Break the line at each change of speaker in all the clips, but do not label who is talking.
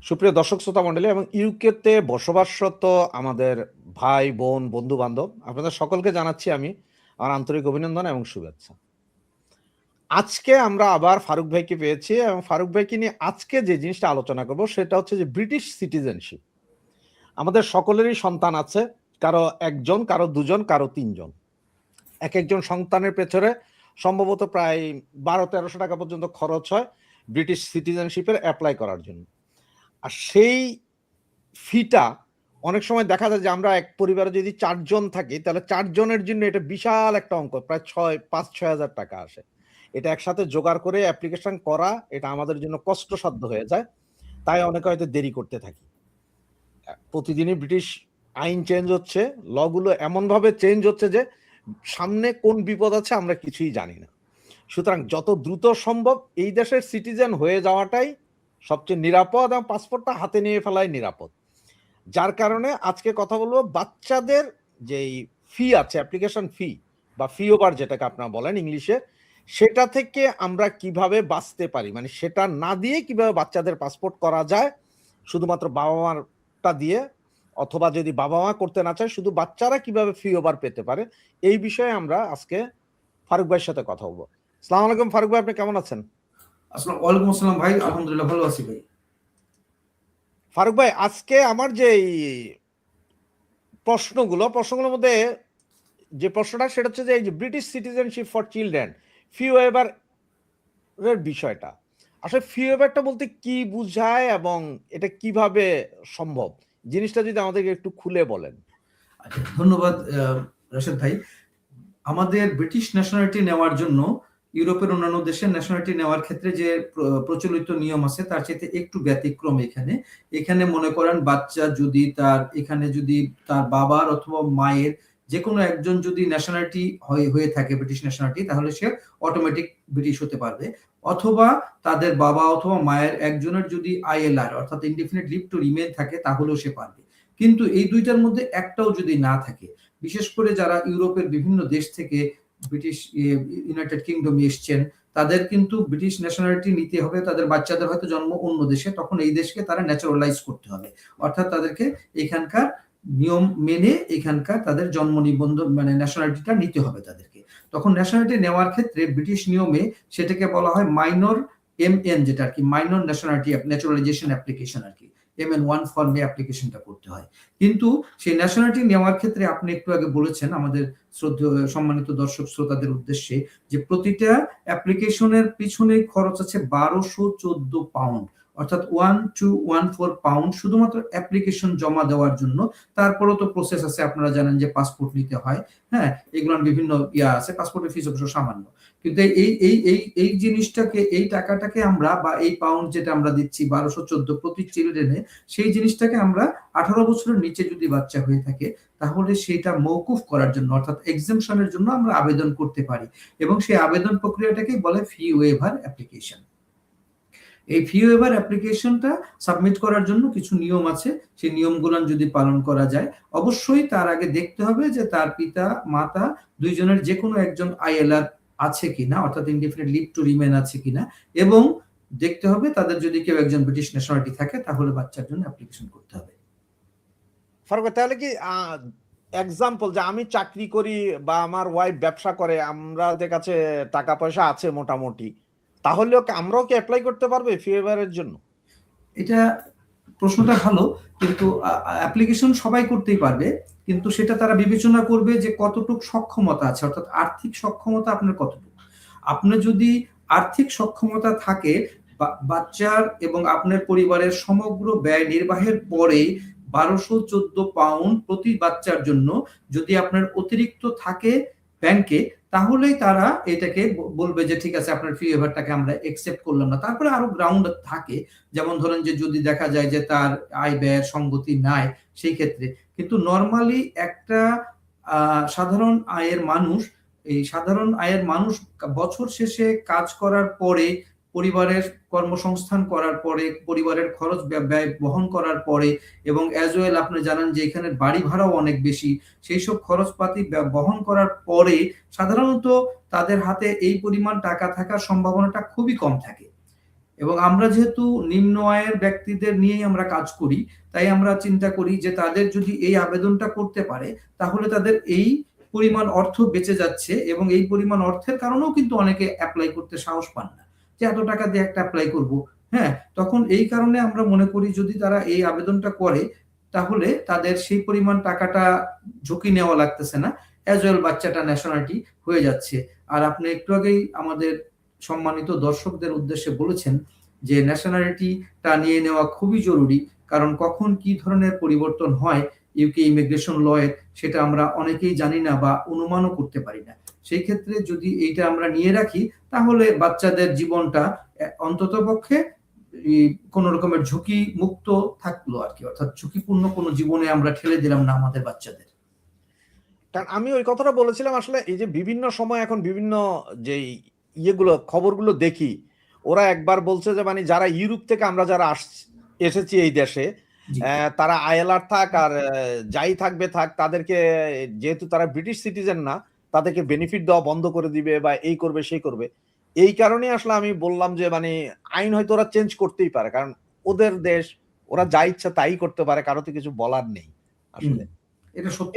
সুপ্রিয় দর্শক শ্রোতা মণ্ডলী এবং ইউকেতে বসবাসরত আমাদের ভাই বোন বন্ধু বান্ধব আপনাদের সকলকে জানাচ্ছি আমি আমার আন্তরিক অভিনন্দন এবং শুভেচ্ছা। আজকে আমরা আবার ফারুক ভাইকে পেয়েছি এবং ফারুক ভাইকে নিয়ে আজকে যে জিনিসটা আলোচনা করব সেটা হচ্ছে যে ব্রিটিশ সিটিজেনশিপ। আমাদের সকলেরই সন্তান আছে, কারো একজন, কারো দুজন, কারো তিনজন। এক একজন সন্তানের পেছনে সম্ভবত প্রায় ১২-১৩০০ টাকা পর্যন্ত খরচ হয় ব্রিটিশ সিটিজেনশিপের অ্যাপ্লাই করার জন্য। আর সেই ফিটা অনেক সময় দেখা যায় যে আমরা এক পরিবারে যদি ৪ জন থাকি তাহলে ৪ জনের জন্য এটা বিশাল একটা অঙ্ক, প্রায় ৫-৬ হাজার টাকা আসে। এটা একসাথে জোগাড় করে অ্যাপ্লিকেশন করা এটা আমাদের জন্য কষ্টসাধ্য হয়ে যায়। তাই অনেকে হয়তো দেরি করতে থাকি। প্রতিদিনই ব্রিটিশ আইন চেঞ্জ হচ্ছে, লগুলো এমনভাবে চেঞ্জ হচ্ছে যে সামনে কোন বিপদ আছে আমরা কিছুই জানি না। সুতরাং যত দ্রুত সম্ভব এই দেশের সিটিজেন হয়ে যাওয়াটাই সবচেয়ে নিরাপদ এবং পাসপোর্টটা হাতে নিয়ে ফেলাই নিরাপদ। যার কারণে আজকে কথা বলবো বাচ্চাদের যেই ফি আছে, অ্যাপ্লিকেশন ফি বা ফি ওভার যেটাকে আপনারা বলেন ইংলিশে, সেটা থেকে আমরা কিভাবে বাঁচতে পারি, মানে সেটা না দিয়ে কিভাবে বাচ্চাদের পাসপোর্ট করা যায় শুধুমাত্র বাবা মারটা দিয়ে, অথবা যদি বাবা মা করতে না চায় শুধু বাচ্চারা কিভাবে ফি ওভার পেতে পারে, এই বিষয়ে আমরা আজকে ফারুক ভাইয়ের সাথে কথা বলবো। আসসালামু আলাইকুম ফারুক ভাই, আপনি কেমন আছেন?
ওয়ালাইকুম আসসালাম ভাই, আলহামদুলিল্লাহ ভালো আছি ভাই।
ফারুক ভাই, আজকে আমার যে প্রশ্নগুলোর মধ্যে যে প্রশ্নটা সেটা হচ্ছে যে এই যে British citizenship for children fee waiver এর বিষয়টা, আসলে ফি ওয়েভারটা বলতে কি বোঝায় এবং এটা কিভাবে সম্ভব, জিনিসটা যদি আমাদেরকে একটু খুলে বলেন।
আচ্ছা, ধন্যবাদ রাশেদ ভাই। আমাদের ব্রিটিশ ন্যাশনালিটি নেওয়ার জন্য ইউরোপের অন্যান্য দেশের ন্যাশনালিটি নেওয়ার ক্ষেত্রে যে প্রচলিত নিয়ম আছে তার চাইতে একটু ব্যতিক্রম। এখানে মনে করেন বাচ্চা যদি তার বাবার অথবা মায়ের যে কোনো একজন যদি ন্যাশনালিটি হয়ে থাকে ব্রিটিশ ন্যাশনালিটি, তাহলে সে অটোমেটিক ব্রিটিশ হতে পারবে। অথবা তাদের বাবা অথবা মায়ের একজনের যদি আইএলআর অর্থাৎ ইনডিফিনিট লিভ টু রিমেইন থাকে তাহলেও সে পারবে। কিন্তু এই দুইটার মধ্যে একটাও যদি না থাকে, বিশেষ করে যারা ইউরোপের বিভিন্ন দেশ থেকে ব্রিটিশ ইউনাইটেড কিংডমে এসছেন, তাদের কিন্তু ব্রিটিশ ন্যাশনালিটি নিতে হবে। তাদের বাচ্চাদের হয়তো জন্ম অন্য দেশে, তখন এই দেশকে তারা ন্যাচারালাইজ করতে হবে, অর্থাৎ তাদেরকে এখানকার নিয়ম মেনে এখানকার তাদের জন্ম নিবন্ধন মানে ন্যাশনালিটিটা নিতে হবে তাদেরকে। তখন ন্যাশনালিটি নেওয়ার ক্ষেত্রে ব্রিটিশ নিয়মে সেটাকে বলা হয় মাইনর MN, যেটা আর কি মাইনর ন্যাশনালিটি ন্যাচারালাইজেশন অ্যাপ্লিকেশন আর কি, MN1 ফর্মে অ্যাপ্লিকেশনটা করতে হয়। কিন্তু সেই ন্যাশনালিটি নেওয়ার ক্ষেত্রে আপনি একটু আগে বলেছেন আমাদের শ্রদ্ধেয় সম্মানিত দর্শক শ্রোতাদের উদ্দেশ্যে যে প্রতিটা অ্যাপ্লিকেশনের পিছনে খরচ আছে 1214 পাউন্ড, অর্থাৎ 1214 পাউন্ড শুধুমাত্র অ্যাপ্লিকেশন জমা দেওয়ার জন্য। তারপরেও তো প্রসেস আছে, আপনারা জানেন যে পাসপোর্ট নিতে হয়, হ্যাঁ, এগুলোর বিভিন্ন আছে, পাসপোর্টের ফিস অবশ্য সামান্য। কিন্তু এই জিনিসটাকে, এই টাকাটাকে আমরা বা এই পাউন্ড যেটা আমরা দিচ্ছি 1214 প্রতি চিলড্রেনে, সেই জিনিসটাকে আমরা 18 বছরের নিচে যদি বাচ্চা হয়ে থাকে তাহলে সেটা মওকুফ করার জন্য অর্থাৎ এক্সামশনের জন্য আমরা আবেদন করতে পারি, এবং সেই আবেদন প্রক্রিয়াটাকে বলে ফি ওয়েভার অ্যাপ্লিকেশন। এই ফি ওয়েভার অ্যাপ্লিকেশনটা সাবমিট করার জন্য কিছু নিয়ম আছে, সেই নিয়মগুলো যদি পালন করা যায়, অবশ্যই তার আগে দেখতে হবে যে তার পিতা মাতা দুইজনের যে কোনো একজন আইএলআর আছে কিনা, অর্থাৎ ইনডিফিনিট লিভ টু রিমেইন আছে কিনা, এবং দেখতে হবে তাদের যদি কেউ একজন ব্রিটিশ ন্যাশনালিটি থাকে তাহলে বাচ্চার জন্য অ্যাপ্লিকেশন করতে হবে।
ফারুক ভাই, তাহলে কি এক্সাম্পল যে আমি চাকরি করি বা আমার ওয়াইফ ব্যবসা করে, আমাদের কাছে টাকা পয়সা আছে মোটামুটি, তাহলেও আমরাও কি অ্যাপ্লাই করতে পারবে ফি ওয়েভারের জন্য?
এটা প্রশ্নটা ভালো, কিন্তু অ্যাপ্লিকেশন সবাই করতেই পারবে, কিন্তু সেটা তারা বিবেচনা করবে যে কতটুকু সক্ষমতা আছে, অর্থাৎ আর্থিক সক্ষমতা আপনার কতটুকু। আপনার যদি আর্থিক সক্ষমতা থাকে, বাচ্চার এবং আপনার পরিবারের সমগ্র ব্যয় নির্বাহের পরে 1214 পাউন্ড প্রতি বাচ্চার জন্য যদি আপনার অতিরিক্ত থাকে ব্যাংকে, তাহলেই তারা এটাকে বলবে যে ঠিক আছে, আপনার ফি ওয়েভারটাকে আমরা একসেপ্ট করলাম না। তারপরে আরো গ্রাউন্ড থাকে, যেমন ধরেন যে যদি দেখা যায় যে তার আয় ব্যয়ের সঙ্গতি নাই সেই ক্ষেত্রে। কিন্তু নরমালি একটা সাধারণ আয়ের মানুষ বছর শেষে কাজ করার পরে, পরিবারের কর্মসংস্থান করার পরে, পরিবারের খরচ ব্যয় বহন করার পরে, এবং অ্যাজ ওয়েল আপনি জানেন যে এখানে বাড়ি ভাড়াও অনেক বেশি, সেই সব খরচপাতি বহন করার পরে সাধারণত তাদের হাতে এই পরিমাণ টাকা থাকার সম্ভাবনাটা খুবই কম থাকে। এবং আমরা যেহেতু নিম্ন আয়ের ব্যক্তিদের নিয়েই আমরা কাজ করি, তাই আমরা চিন্তা করি যে তাদের যদি এই আবেদনটা করতে পারে তাহলে তাদের এই পরিমাণ অর্থ বেঁচে যাচ্ছে, এবং এই পরিমাণ অর্থের কারণেও কিন্তু অনেকে অ্যাপ্লাই করতে সাহস পান না যে এত টাকা দিয়ে একটা অ্যাপ্লাই করব। হ্যাঁ, তখন এই কারণে আমরা মনে করি যদি তারা এই আবেদনটা করে তাহলে তাদের সেই পরিমাণ টাকাটা ঝুঁকি নেওয়া লাগতেছে না, অ্যাজ ওয়েল বাচ্চাটা ন্যাশনালিটি হয়ে যাচ্ছে। আর আপনি একটু আগেই আমাদের সম্মানিত দর্শকদের উদ্দেশ্যে বলেছেন যে ন্যাশনালিটিটা নিয়ে নেওয়া খুবই জরুরি, কারণ কখন কি ধরনের পরিবর্তন হয় ইউকে ইমিগ্রেশন লয়ের সেটা আমরা অনেকেই জানি না বা অনুমানও করতে পারি না। সেই ক্ষেত্রে যদি এইটা আমরা নিয়ে রাখি তাহলে বাচ্চাদের জীবনটা অন্তত পক্ষে কোন রকমের ঝুঁকি মুক্ত থাকলো আর কি, অর্থাৎ ঝুঁকিপূর্ণ কোনো জীবনে আমরা ঠেলে দিলাম না আমাদের বাচ্চাদের।
কারণ আমি ওই কথাটা বলেছিলাম, আসলে এই যে বিভিন্ন সময় এখন বিভিন্ন যে ইয়েগুলো খবরগুলো দেখি, ওরা একবার বলছে যে মানে যারা ইউরোপ থেকে আমরা যারা এসেছি এই দেশে, তারা আইএলআর থাক আর যাই থাকবে থাক, তাদেরকে যেহেতু তারা ব্রিটিশ সিটিজেন না, তাদেরকে বেনিফিট দেওয়া বন্ধ করে দিবে বা এই করবে সেই করবে। এই কারণে আসলে আমি বললাম যে মানে আইন হয়তো ওরা চেঞ্জ করতেই পারে, কারণ ওদের দেশ, ওরা যা ইচ্ছা তাই করতে পারে, কারো তো কিছু বলার নেই আসলে।
এটা সত্য।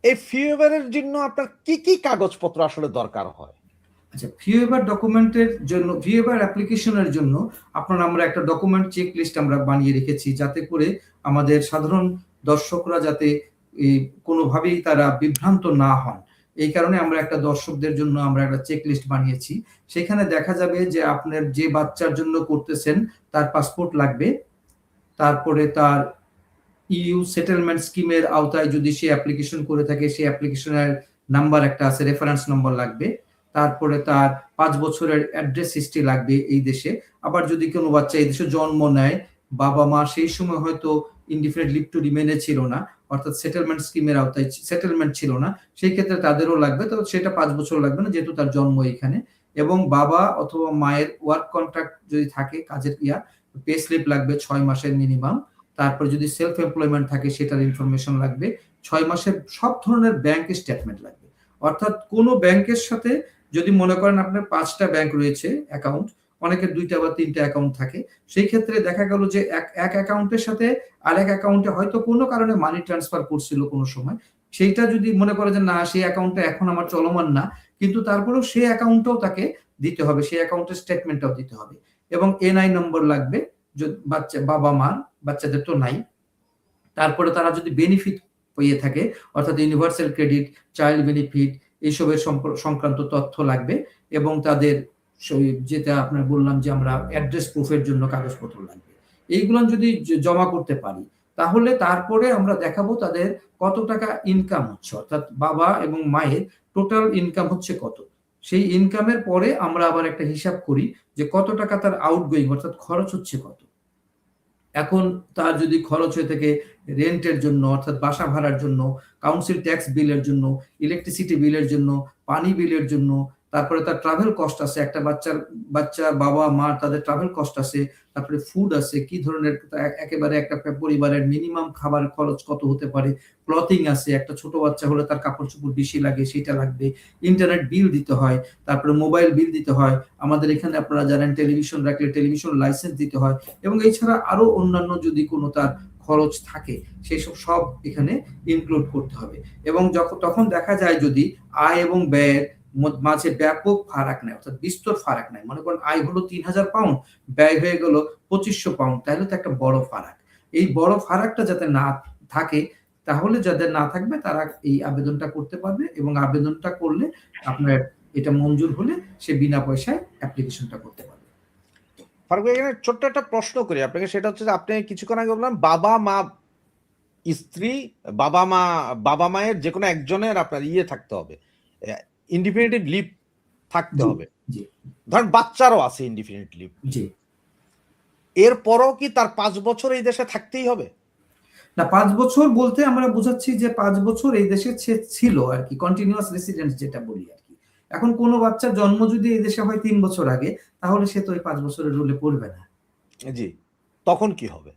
এই ফি ওয়েভারের জন্য আপনার কি কি কাগজপত্র আসলে দরকার হয়?
আচ্ছা, ফি ওয়েভার ডকুমেন্টের জন্য, ফি ওয়েভার অ্যাপ্লিকেশনের জন্য আপনার আমরা একটা ডকুমেন্ট চেক লিস্ট আমরা বানিয়ে রেখেছি, যাতে করে আমাদের সাধারণ দর্শকরা যাতে কোনোভাবেই তারা বিভ্রান্ত না হন। এই কারণে আমরা একটা দর্শকদের জন্য আমরা একটা চেক লিস্ট বানিয়েছি। সেখানে দেখা যাবে যে আপনার যে বাচ্চার জন্য করতেছেন তার পাসপোর্ট লাগবে, তারপরে তার ইউ সেটেলমেন্ট স্কিমের আওতায় যদি সে অ্যাপ্লিকেশন করে থাকে সেই অ্যাপ্লিকেশনের নাম্বার একটা আছে, রেফারেন্স নম্বর লাগবে, তারপরে তার 5 বছরের অ্যাড্রেস হিস্ট্রি লাগবে এই দেশে। আবার যদি কোনো বাচ্চা এই দেশে জন্ম নেয়, বাবা মা সেই সময় হয়তো ইনডিফিনিট লিভ টু রিমেইনে ছিল না, অর্থাৎ সেটেলমেন্ট স্কিমের আওতায় সেটেলমেন্ট ছিল না, সেই ক্ষেত্রে তাদেরও লাগবে, তো সেটা 5 বছর লাগবে না যেহেতু তার জন্ম এখানে। এবং বাবা অথবা মায়ের ওয়ার্ক কন্ট্রাক্ট যদি থাকে, কাজের পে স্লিপ লাগবে 6 মাসের মিনিমাম। তারপর যদি সেলফ এমপ্লয়মেন্ট থাকে সেটার ইনফরমেশন লাগবে। 6 মাসের সব ধরনের ব্যাংক স্টেটমেন্ট লাগবে। অর্থাৎ কোন ব্যাংকের সাথে যদি মনে করেন আপনার 5টা ব্যাংক রয়েছে অ্যাকাউন্ট, অনেকের 2টা বা 3টা অ্যাকাউন্ট থাকে, সেই ক্ষেত্রে দেখা গেল যে এক অ্যাকাউন্টের সাথে আরেক অ্যাকাউন্টে হয়তো কোনো কারণে মানি ট্রান্সফার করছিল কোনো সময়, সেইটা যদি মনে করে যে না সেই অ্যাকাউন্টটা এখন আমার চলমান না, কিন্তু তারপরেও সেই অ্যাকাউন্টটাও তাকে দিতে হবে, সেই অ্যাকাউন্টের স্টেটমেন্টটাও দিতে হবে। এবং এনআই নম্বর লাগবে বাচ্চা বাবা মার, বাচ্চাদের তো নাই। তারপরে তারা যদি বেনিফিট পেয়ে থাকে, অর্থাৎ ইউনিভার্সাল ক্রেডিট, চাইল্ড বেনিফিট, এইসবের সংক্রান্ত তথ্য লাগবে। এবং তাদের যেটা আপনার বললাম যে আমরা অ্যাড্রেস প্রুফের জন্য কাগজপত্র লাগবে। এইগুলো যদি জমা করতে পারি তাহলে তারপরে আমরা দেখাবো তাদের কত টাকা ইনকাম হচ্ছে, অর্থাৎ বাবা এবং মায়ের টোটাল ইনকাম হচ্ছে কত। সেই ইনকামের পরে আমরা আবার একটা হিসাব করি যে কত টাকা তার আউটগোয়িং, অর্থাৎ খরচ হচ্ছে কত। এখন তার যদি খরচ হয়ে থাকে রেন্টের জন্য, অর্থাৎ বাসা ভাড়ার জন্য, কাউন্সিল ট্যাক্স বিলের জন্য, ইলেকট্রিসিটি বিলের জন্য, পানি বিলের জন্য, তারপরে তার ট্রাভেল কস্ট আছে, একটা বাচ্চা বাবা মা তাদের ট্রাভেল কস্ট আছে, তারপরে ফুড আছে, কি ধরনের একেবারে একটা পরিবারের মিনিমাম খাবার খরচ কত হতে পারে, ক্লথিং আছে, একটা ছোট বাচ্চা হলে তার কাপড় চোপড় বেশি লাগে সেটা লাগবে, ইন্টারনেট বিল দিতে হয়, তারপরে মোবাইল বিল দিতে হয়, আমাদের এখানে আপনারা জানেন টেলিভিশন রাখলে টেলিভিশন লাইসেন্স দিতে হয়, এবং এছাড়া আরো অন্যান্য যদি কোনো তার খরচ থাকে সেসব সব এখানে ইনক্লুড করতে হবে। এবং তখন দেখা যায় যদি আয় এবং ব্যয়ের মাঝে ব্যাপক ফারাক নাই, অর্থাৎ বিস্তর ফারাক নাই, মনে করেন আয় হলো 3000 পাউন্ড, ব্যয় হয়ে গেল 2500 পাউন্ড, তাহলে তো একটা বড় ফারাক। এই বড় ফারাকটা যাতে না থাকে, তাহলে যাদের না থাকবে তারা এই আবেদনটা করতে পারবে, এবং আবেদনটা করলে আপনার এটা মঞ্জুর হলে সে বিনা পয়সায় অ্যাপ্লিকেশনটা করতে পারবে।
ফারুক ভাই, এখানে ছোট্ট একটা প্রশ্ন করি আপনাকে, সেটা হচ্ছে যে আপনি কিছুক্ষণ আগে বললেন বাবা মা স্ত্রী, বাবা মায়ের যে কোনো একজনের আপনার থাকতে হবে, ইনডিফিনিট লিভ থাকতে হবে। ধরেন বাচ্চারও আছে ইনডিফিনিট লিভ, এরপরও কি তার 5 বছর এই দেশে থাকতেই হবে?
না, 5 বছর বলতে আমরা বোঝাচ্ছি যে 5 বছর এই দেশে ছিল আর কি, কন্টিনিউয়াস রেসিডেন্স যেটা বলি আর কি। এখন কোনো বাচ্চার জন্ম যদি এই দেশে হয় 3 বছর আগে, তাহলে সে তো এই 5 বছরের রুলে পড়বে না।
জি, তখন কি হবে?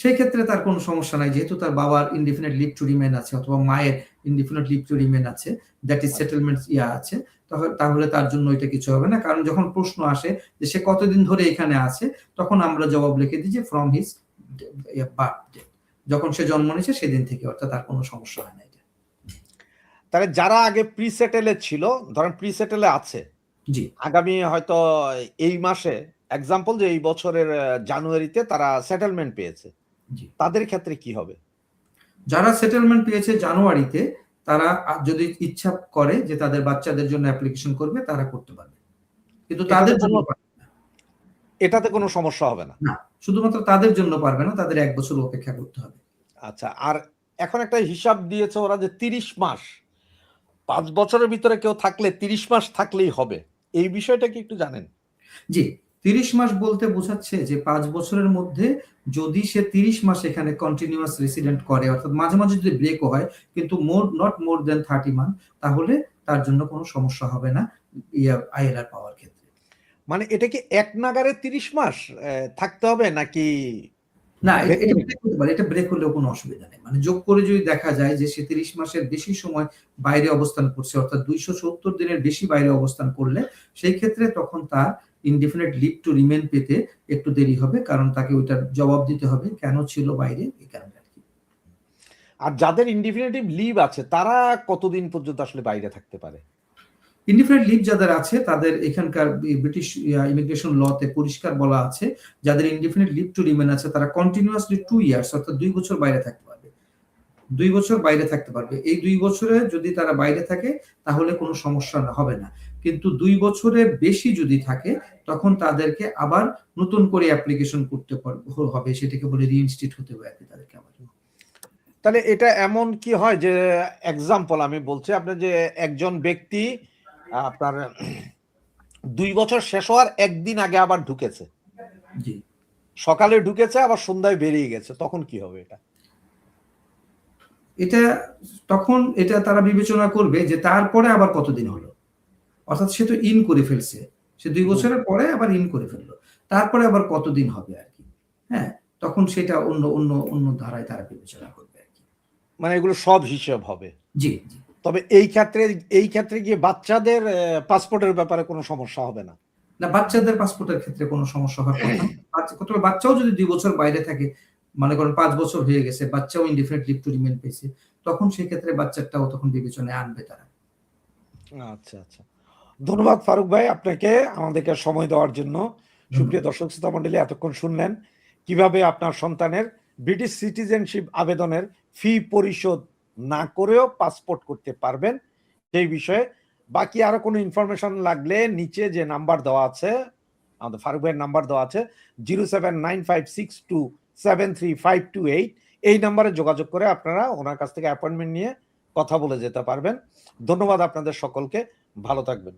সেই ক্ষেত্রে তার কোনো সমস্যা নাই, যেহেতু তার বাবার ইনডিফিনিট লিভ টু রিমেন আছে অথবা মায়ের ইনডিফিনিট লিভ টু রিমেন আছে, দ্যাট ইজ সেটেলমেন্ট আছে, তাহলে তার জন্য এটা কিছু হবে না। কারণ যখন প্রশ্ন আসে যে সে কতদিন ধরে এখানে আছে, তখন আমরা জবাব লিখে দিই যে ফ্রম হিজ বার্থডে, যখন সে জন্ম নিয়েছে সেদিন থেকে, অর্থাৎ তার কোনো সমস্যা হয় না এটা।
তাহলে যারা আগে প্রি সেটেলে ছিল, ধরেন প্রি সেটেলে আছে,
জি,
আগামী হয়তো এই মাসে এক্সাম্পল যে এই বছরের জানুয়ারিতে তারা সেটেলমেন্ট পেয়েছে,
জি।
তাদের ক্ষেত্রে কি হবে?
যারা সেটেলমেন্ট পেয়েছে জানুয়ারিতে, তারা যদি ইচ্ছা করে যে তাদের বাচ্চাদের জন্য অ্যাপ্লিকেশন করবে, তারা করতে পারবে, কিন্তু তাদের জন্য
এটাতে কোনো সমস্যা হবে না।
না, শুধুমাত্র তাদের জন্য পারবে না, তাদের 1 বছর অপেক্ষা করতে হবে।
আচ্ছা, আর এখন একটা হিসাব দিয়েছে ওরা যে 30 মাস, 5 বছরের ভিতরে কেউ থাকলে 30 মাস থাকলেই হবে, এই বিষয়টা কি একটু জানেন?
জি, 30 মাস বলতে বোঝাচ্ছে যে 5 বছরের মধ্যে যদি সে 30 মাস এখানে কন্টিনিউয়াস রেসিডেন্ট করে, অর্থাৎ মাঝে মাঝে যদি ব্রেকও হয়, কিন্তু নট মোর দেন 30 মান্থ, তাহলে তার জন্য কোনো সমস্যা হবে না আইএলআর পাওয়ার ক্ষেত্রে।
মানে এটা কি এক নাগারে 30 মাস থাকতে হবে নাকি?
না, এটা ব্রেক হতে পারে, এটা ব্রেক হলেও কোনো অসুবিধা নেই। মানে যোগ করে যদি দেখা যায় যে সে 30 মাসের বেশি সময় বাইরে অবস্থান করছে, অর্থাৎ 270 দিনের বেশি বাইরে অবস্থান করলে, সেই ক্ষেত্রে তখন তার ইনডিফিনিট লিভ টু রিমেইন পেতে একটু দেরি হবে, কারণ তাকে ওইটার জবাব দিতে হবে কেন ছিল বাইরে, এই কারণে আরকি।
আর যাদের ইনডিফিনিটিভ লিভ আছে তারা কতদিন পর্যন্ত আসলে বাইরে থাকতে পারে?
ইনডিফিনিট লিভ যাদের আছে তাদের এখানকার ব্রিটিশ ইমিগ্রেশন লতে পরিষ্কার বলা আছে, যাদের ইনডিফিনিট লিভ টু রিমেইন আছে তারা কন্টিনিউয়াসলি 2 ইয়ার্স, অর্থাৎ 2 বছর বাইরে থাকতে পারবে। 2 বছর বাইরে থাকতে পারবে। এই 2 বছরে যদি তারা বাইরে থাকে, তাহলে কোনো সমস্যা হবে না। কিন্তু 2 বছরের বেশি যদি থাকে, তখন তাদেরকে আবার নতুন করে অ্যাপ্লিকেশন করতে হবে। সেটাকে বলে রিইনস্টেট হতে হবে আরকি তাদেরকে আবার।
তাহলে এটা এমন কি হয় যে, এক্সাম্পল আমি বলছি, আপনার যে একজন ব্যক্তি আপনার 2 বছর শেষ হওয়ার একদিন আগে আবার ঢুকেছে,
জি।
সকালে ঢুকেছে আবার সন্ধ্যায় বেরিয়ে গেছে, তখন কি হবে এটা?
তখন এটা তারা বিবেচনা করবে যে তারপরে আবার কতদিন হলো। অর্থাৎ সে তো ইন করে ফেলছে। সে 2 বছরের পরে আবার ইন করে ফেললো। তারপরে আবার কতদিন হবে আরকি। হ্যাঁ? তখন সেটা অন্য ধারায় তারা বিবেচনা করবে আরকি।
মানে এগুলো সব হিসেব হবে।
জি, জি।
তবে এই ক্ষেত্রে গিয়ে বাচ্চাদের পাসপোর্টের ব্যাপারে কোনো সমস্যা হবে না।
না, বাচ্চাদের পাসপোর্টের ক্ষেত্রে কোনো সমস্যা হওয়ার কথা না। তবে বাচ্চাও যদি 2 বছর বাইরে থাকে, মনে করেন 5 বছর হয়ে গেছে, বাচ্চাও ইনডিফিনিট লিভ টু রিমেইন পেয়েছে, তখন সেক্ষেত্রে বাচ্চাটাও তখন বিবেচনায় আনবে তারা।
আচ্ছা, আচ্ছা। ধন্যবাদ ফারুক ভাই আপনাকে আমাদেরকে সময় দেওয়ার জন্য। সুপ্রিয় দর্শক শ্রোতা মণ্ডলী, এতক্ষণ শুনলেন কিভাবে আপনার সন্তানের ব্রিটিশ সিটিজেনশিপ আবেদনের ফি পরিশোধ না করেও পাসপোর্ট করতে পারবেন সেই বিষয়ে। বাকি আরো কোনো ইনফরমেশন লাগলে নিচে যে নাম্বার দেওয়া আছে, আমাদের ফারুক ভাইয়ের নাম্বার দেওয়া আছে 079562735528, এই নাম্বারে যোগাযোগ করে আপনারা ওনার কাছ থেকে অ্যাপয়েন্টমেন্ট নিয়ে কথা বলে যেতে পারবেন। ধন্যবাদ আপনাদের সকলকে, ভালো থাকবেন।